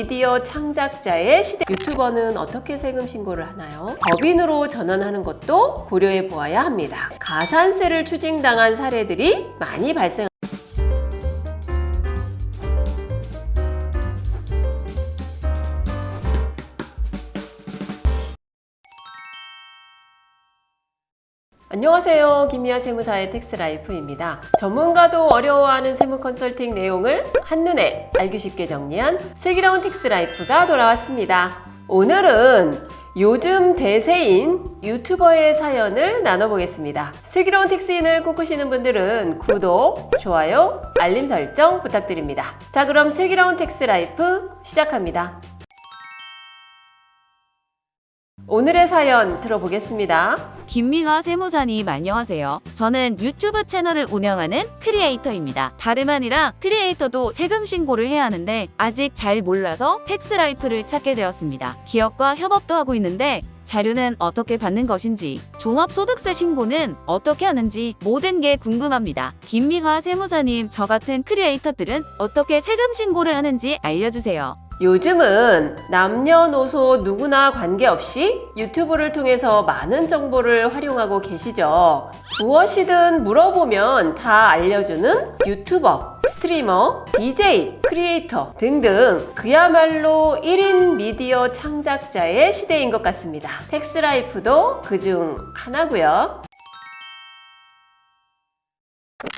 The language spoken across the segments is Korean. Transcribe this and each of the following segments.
미디어 창작자의 시대. 유튜버는 어떻게 세금 신고를 하나요? 법인으로 전환하는 것도 고려해 보아야 합니다. 가산세를 추징당한 사례들이 많이 발생. 안녕하세요. 김미아 세무사의 텍스라이프입니다. 전문가도 어려워하는 세무 컨설팅 내용을 한눈에 알기 쉽게 정리한 슬기로운 텍스라이프가 돌아왔습니다. 오늘은 요즘 대세인 유튜버의 사연을 나눠보겠습니다. 슬기로운 텍스인을 꿈꾸시는 분들은 구독, 좋아요, 알림 설정 부탁드립니다. 자, 그럼 슬기로운 텍스라이프 시작합니다. 오늘의 사연 들어보겠습니다. 김미화 세무사님 안녕하세요. 저는 유튜브 채널을 운영하는 크리에이터입니다. 다름 아니라 크리에이터도 세금 신고를 해야 하는데 아직 잘 몰라서 텍스라이프를 찾게 되었습니다. 기업과 협업도 하고 있는데 자료는 어떻게 받는 것인지, 종합소득세 신고는 어떻게 하는지 모든 게 궁금합니다. 김미화 세무사님, 저 같은 크리에이터들은 어떻게 세금 신고를 하는지 알려주세요. 요즘은 남녀노소 누구나 관계없이 유튜브를 통해서 많은 정보를 활용하고 계시죠. 무엇이든 물어보면 다 알려주는 유튜버, 스트리머, DJ, 크리에이터 등등 그야말로 1인 미디어 창작자의 시대인 것 같습니다. 텍스라이프도 그중 하나고요.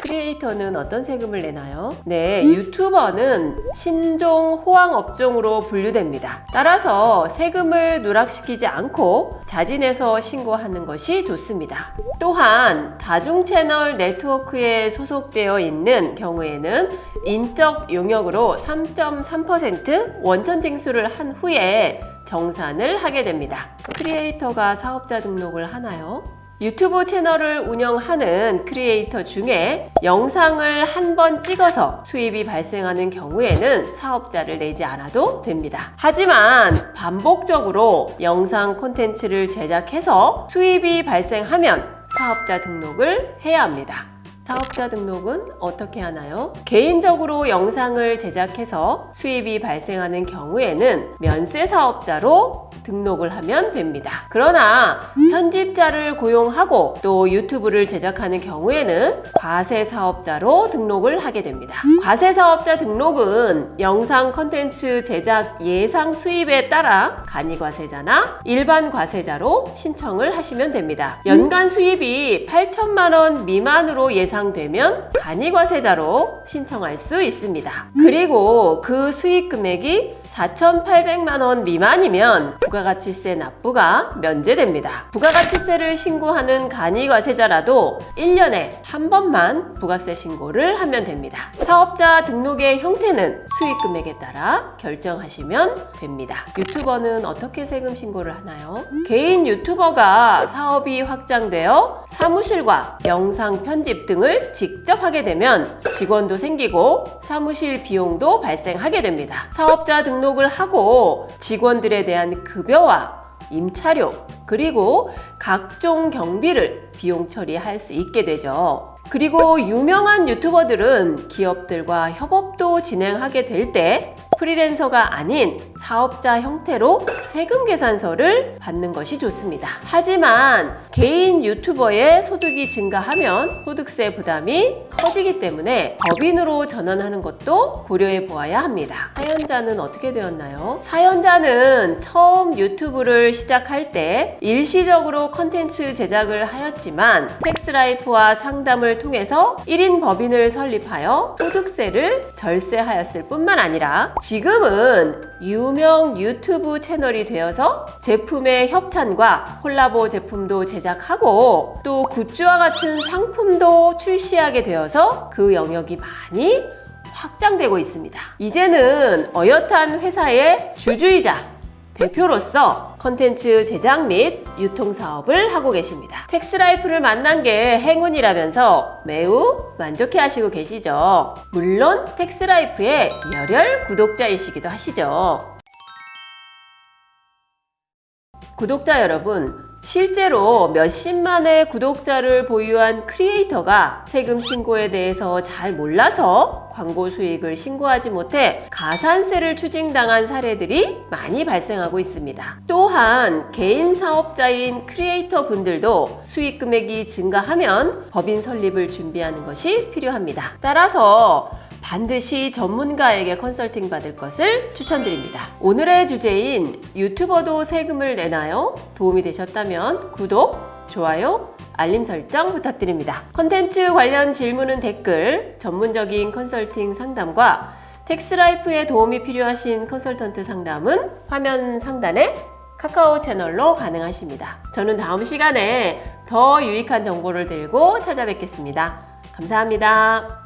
크리에이터는 어떤 세금을 내나요? 네, 유튜버는 신종 호황업종으로 분류됩니다. 따라서 세금을 누락시키지 않고 자진해서 신고하는 것이 좋습니다. 또한 다중채널 네트워크에 소속되어 있는 경우에는 인적 용역으로 3.3% 원천 징수를 한 후에 정산을 하게 됩니다. 크리에이터가 사업자 등록을 하나요? 유튜브 채널을 운영하는 크리에이터 중에 영상을 한 번 찍어서 수입이 발생하는 경우에는 사업자를 내지 않아도 됩니다. 하지만 반복적으로 영상 콘텐츠를 제작해서 수입이 발생하면 사업자 등록을 해야 합니다. 사업자 등록은 어떻게 하나요? 개인적으로 영상을 제작해서 수입이 발생하는 경우에는 면세 사업자로 등록을 하면 됩니다. 그러나 편집자를 고용하고 또 유튜브를 제작하는 경우에는 과세 사업자로 등록을 하게 됩니다. 과세 사업자 등록은 영상 콘텐츠 제작 예상 수입에 따라 간이과세자나 일반 과세자로 신청을 하시면 됩니다. 연간 수입이 8천만 원 미만으로 예상되면 간이과세자로 신청할 수 있습니다. 그리고 그 수익 금액이 4,800만 원 미만이면 부가가치세 납부가 면제됩니다. 부가가치세를 신고하는 간이과세자라도 1년에 한 번만 부가세 신고를 하면 됩니다. 사업자 등록의 형태는 수익 금액에 따라 결정하시면 됩니다. 유튜버는 어떻게 세금 신고를 하나요? 개인 유튜버가 사업이 확장되어 사무실과 영상 편집 등을 직접 하게 되면 직원도 생기고 사무실 비용도 발생하게 됩니다. 사업자 등록을 하고 직원들에 대한 급여와 임차료 그리고 각종 경비를 비용 처리할 수 있게 되죠. 그리고 유명한 유튜버들은 기업들과 협업도 진행하게 될 때 프리랜서가 아닌 사업자 형태로 세금 계산서를 받는 것이 좋습니다. 하지만 개인 유튜버의 소득이 증가하면 소득세 부담이 커지기 때문에 법인으로 전환하는 것도 고려해 보아야 합니다. 사연자는 어떻게 되었나요? 사연자는 처음 유튜브를 시작할 때 일시적으로 컨텐츠 제작을 하였지만 텍스라이프와 상담을 통해서 1인 법인을 설립하여 소득세를 절세하였을 뿐만 아니라 지금은 유명 유튜브 채널이 되어서 제품의 협찬과 콜라보 제품도 제작하고 또 굿즈와 같은 상품도 출시하게 되어서 그 영역이 많이 확장되고 있습니다. 이제는 어엿한 회사의 주주이자 대표로서 컨텐츠 제작 및 유통 사업을 하고 계십니다. 텍스라이프를 만난 게 행운이라면서 매우 만족해 하시고 계시죠. 물론 텍스라이프의 열혈 구독자이시기도 하시죠. 구독자 여러분, 실제로 몇십만의 구독자를 보유한 크리에이터가 세금 신고에 대해서 잘 몰라서 광고 수익을 신고하지 못해 가산세를 추징당한 사례들이 많이 발생하고 있습니다. 또한 개인 사업자인 크리에이터 분들도 수익 금액이 증가하면 법인 설립을 준비하는 것이 필요합니다. 따라서 반드시 전문가에게 컨설팅 받을 것을 추천드립니다. 오늘의 주제인 유튜버도 세금을 내나요? 도움이 되셨다면 구독, 좋아요, 알림 설정 부탁드립니다. 컨텐츠 관련 질문은 댓글, 전문적인 컨설팅 상담과 텍스라이프에 도움이 필요하신 컨설턴트 상담은 화면 상단에 카카오 채널로 가능하십니다. 저는 다음 시간에 더 유익한 정보를 들고 찾아뵙겠습니다. 감사합니다.